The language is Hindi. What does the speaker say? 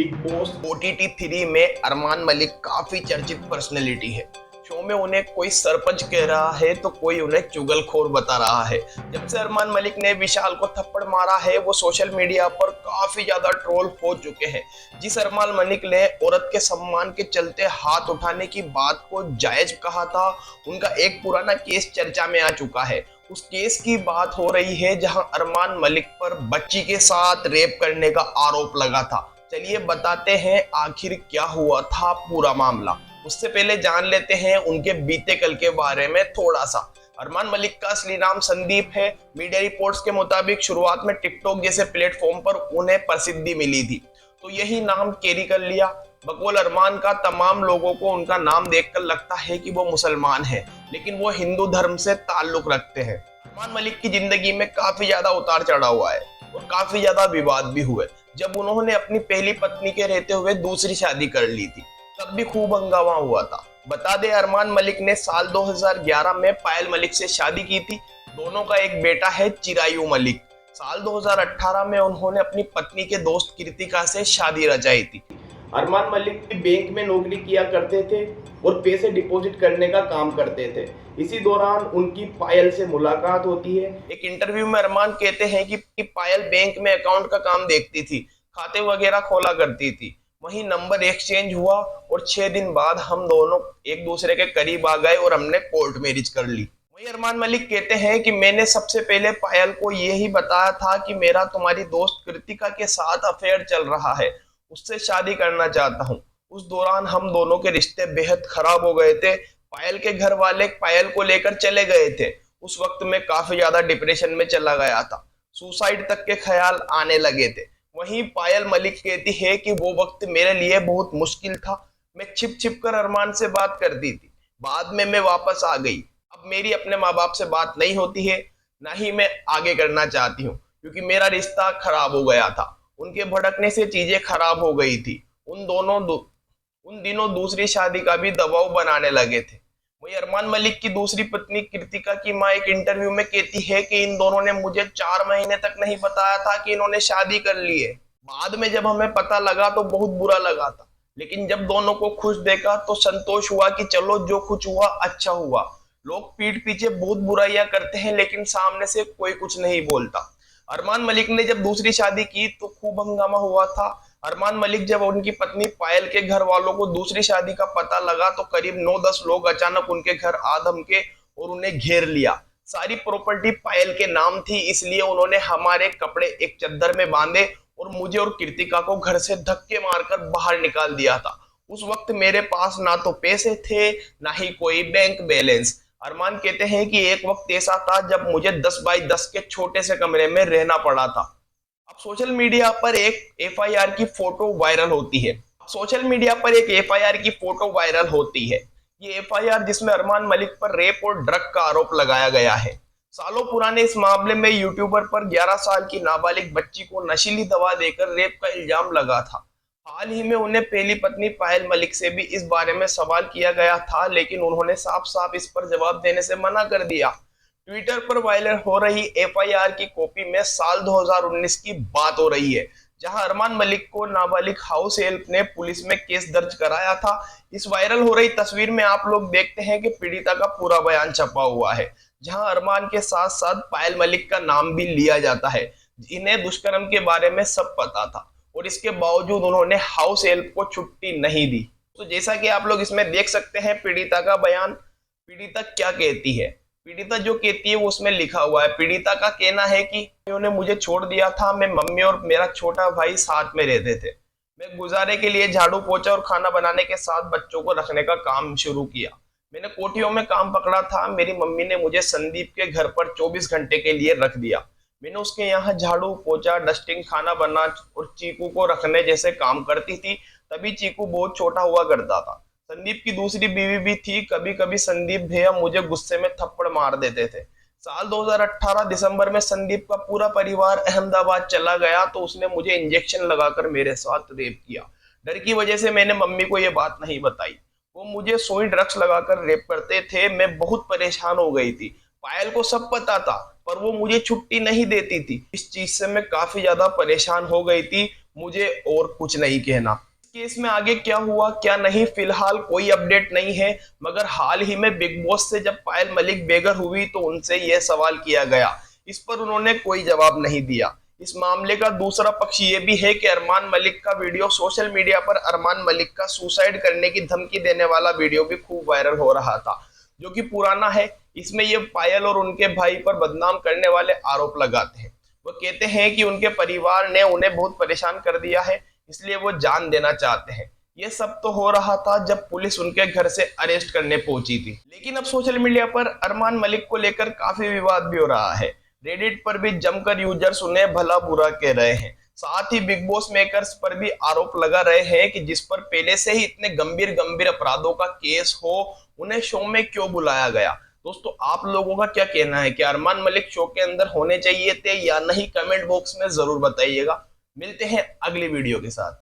बिग बॉस OTT 3 में अरमान मलिक काफी चर्चित पर्सनैलिटी है। शो में उन्हें कोई सरपंच कह रहा है तो कोई उन्हें चुगलखोर बता रहा है। जब से अरमान मलिक ने विशाल को थप्पड़ मारा है वो सोशल मीडिया पर काफी ज्यादा ट्रोल हो चुके हैं। जिस अरमान मलिक ने औरत के सम्मान के चलते हाथ उठाने की बात को जायज कहा था, उनका एक पुराना केस चर्चा में आ चुका है। उस केस की बात हो रही है जहां अरमान मलिक पर बच्ची के साथ रेप करने का आरोप लगा था। चलिए बताते हैं आखिर क्या हुआ था पूरा मामला। उससे पहले जान लेते हैं उनके बीते कल के बारे में थोड़ा सा। अरमान मलिक का असली नाम संदीप है। मीडिया रिपोर्ट्स के मुताबिक शुरुआत में टिकटॉक जैसे प्लेटफॉर्म पर उन्हें प्रसिद्धि मिली थी, तो यही नाम कैरी कर लिया। बकौल अरमान का तमाम लोगों को उनका नाम देखकर लगता है कि वो मुसलमान है, लेकिन वो हिंदू धर्म से ताल्लुक रखते हैं। अरमान मलिक की जिंदगी में काफी ज्यादा उतार चढ़ाव हुआ है और काफी ज्यादा विवाद भी हुए। जब उन्होंने अपनी पहली पत्नी के रहते हुए दूसरी शादी कर ली थी, तब भी खूब हंगामा हुआ था। बता दें, अरमान मलिक ने साल 2011 में पायल मलिक से शादी की थी। दोनों का एक बेटा है, चिरायु मलिक। साल 2018 में उन्होंने अपनी पत्नी के दोस्त कृतिका से शादी रचाई थी। अरमान मलिक भी बैंक में नौकरी किया करते थे और पैसे डिपॉजिट करने का काम करते थे। इसी दौरान उनकी पायल से मुलाकात होती है। एक इंटरव्यू में अरमान कहते हैं कि पायल बैंक में अकाउंट का काम देखती थी, खाते वगैरह खोला करती थी। वहीं नंबर एक्सचेंज हुआ और 6 दिन बाद हम दोनों एक दूसरे के करीब आ गए और हमने कोर्ट मैरिज कर ली। वहीं अरमान मलिक कहते हैं कि मैंने सबसे पहले पायल को यही बताया था कि मेरा तुम्हारी दोस्त कृतिका के साथ अफेयर चल रहा है, उससे शादी करना चाहता हूँ। उस दौरान हम दोनों के रिश्ते बेहद खराब हो गए थे। पायल के घर वाले पायल को लेकर चले गए थे। उस वक्त मैं काफी ज्यादा डिप्रेशन में चला गया था, सुसाइड तक के ख्याल आने लगे थे। वहीं पायल मलिक कहती है कि वो वक्त मेरे लिए बहुत मुश्किल था। मैं छिप छिप कर अरमान से बात करती थी, बाद में मैं वापस आ गई। अब मेरी अपने माँ बाप से बात नहीं होती है, ना ही मैं आगे करना चाहती हूँ, क्योंकि मेरा रिश्ता खराब हो गया था। उनके भड़कने से चीजें खराब हो गई थी। उन दिनों दूसरी शादी का भी दबाव बनाने लगे थे। वही अरमान मलिक की दूसरी पत्नी कृतिका की मां एक इंटरव्यू में कहती है कि इन दोनों ने मुझे 4 महीने तक नहीं बताया था कि इन्होंने शादी कर ली है। बाद में जब हमें पता लगा तो बहुत बुरा लगा था, लेकिन जब दोनों को खुश देखा तो संतोष हुआ कि चलो जो कुछ हुआ अच्छा हुआ। लोग पीठ पीछे बहुत बुराइयां करते हैं, लेकिन सामने से कोई कुछ नहीं बोलता। अरमान मलिक ने जब दूसरी शादी की तो खूब हंगामा हुआ था। अरमान मलिक जब उनकी पत्नी पायल के घर वालों को दूसरी शादी का पता लगा तो करीब 9-10 लोग अचानक उनके घर आ धमके और उन्हें घेर लिया। सारी प्रॉपर्टी पायल के नाम थी, इसलिए उन्होंने हमारे कपड़े एक चद्दर में बांधे और मुझे और कृतिका को घर से धक्के मारकर बाहर निकाल दिया था। उस वक्त मेरे पास ना तो पैसे थे, ना ही कोई बैंक बैलेंस। अरमान कहते हैं कि एक वक्त ऐसा था जब मुझे 10 बाई 10 के छोटे से कमरे में रहना पड़ा था। अब सोशल मीडिया पर एक एफआईआर की फोटो वायरल होती है। सोशल मीडिया पर एक एफआईआर की फोटो वायरल होती है। ये एफआईआर जिसमें अरमान मलिक पर रेप और ड्रग का आरोप लगाया गया है। सालों पुराने इस मामले में यूट्यूबर पर 11 साल की नाबालिग बच्ची को नशीली दवा देकर रेप का इल्जाम लगा था। हाल ही में उन्हें पहली पत्नी पायल मलिक से भी इस बारे में सवाल किया गया था, लेकिन उन्होंने साफ साफ इस पर जवाब देने से मना कर दिया। ट्विटर पर वायरल हो रही एफआईआर की कॉपी में साल 2019 की बात हो रही है, जहां अरमान मलिक को नाबालिग हाउस हेल्प ने पुलिस में केस दर्ज कराया था। इस वायरल हो रही तस्वीर में आप लोग देखते हैं कि पीड़िता का पूरा बयान छपा हुआ है, जहां अरमान के साथ साथ पायल मलिक का नाम भी लिया जाता है। इन्हें दुष्कर्म के बारे में सब पता था और इसके बावजूद उन्होंने हाउस हेल्प को छुट्टी नहीं दी। तो जैसा कि आप लोग इसमें देख सकते हैं पीड़िता का बयान। पीड़िता क्या कहती है? पीड़िता जो कहती है वो उसमें लिखा हुआ है। पीड़िता का कहना है कि उन्होंने मुझे छोड़ दिया था। मैं, मम्मी और मेरा छोटा भाई साथ में रहते थे। मैं गुजारे के लिए झाड़ू पोछा और खाना बनाने के साथ बच्चों को रखने का काम शुरू किया। मैंने कोठियों में काम पकड़ा था। मेरी मम्मी ने मुझे संदीप के घर पर 24 घंटे के लिए रख दिया। मैंने उसके यहाँ झाड़ू पोछा, डस्टिंग, खाना बना और चीकू को रखने जैसे काम करती थी। तभी चीकू बहुत छोटा हुआ करता था। संदीप की दूसरी बीवी भी थी। कभी कभी संदीप भैया मुझे गुस्से में थप्पड़ मार देते थे। साल 2018 दिसंबर में संदीप का पूरा परिवार अहमदाबाद चला गया तो उसने मुझे इंजेक्शन लगाकर मेरे साथ रेप किया। डर की वजह से मैंने मम्मी को यह बात नहीं बताई। वो मुझे सुई ड्रग्स लगाकर रेप करते थे। मैं बहुत परेशान हो गई थी। पायल को सब पता था, पर वो मुझे छुट्टी नहीं देती थी। इस चीज से मैं काफी ज्यादा परेशान हो गई थी, मुझे और कुछ नहीं कहना। केस में आगे क्या हुआ क्या नहीं फिलहाल कोई अपडेट नहीं है, मगर हाल ही में बिग बॉस से जब पायल मलिक बेघर हुई तो उनसे यह सवाल किया गया, इस पर उन्होंने कोई जवाब नहीं दिया। इस मामले का दूसरा पक्ष ये भी है कि अरमान मलिक का वीडियो सोशल मीडिया पर अरमान मलिक का सुसाइड करने की धमकी देने वाला वीडियो भी खूब वायरल हो रहा था, जो कि पुराना है। इसमें ये पायल और उनके भाई पर बदनाम करने वाले आरोप लगाते हैं। वो कहते हैं कि उनके परिवार ने उन्हें बहुत परेशान कर दिया है, इसलिए वो जान देना चाहते हैं। ये सब तो हो रहा था जब पुलिस उनके घर से अरेस्ट करने पहुंची थी। लेकिन अब सोशल मीडिया पर अरमान मलिक को लेकर काफी विवाद भी हो रहा है। रेडिट पर भी जमकर यूजर्स उन्हें भला बुरा कह रहे हैं। साथ ही बिग बॉस मेकर्स पर भी आरोप लगा रहे हैं कि जिस पर पहले से ही इतने गंभीर गंभीर अपराधों का केस हो, उन्हें शो में क्यों बुलाया गया। दोस्तों, आप लोगों का क्या कहना है कि अरमान मलिक शो के अंदर होने चाहिए थे या नहीं? कमेंट बॉक्स में जरूर बताइएगा। मिलते हैं अगली वीडियो के साथ।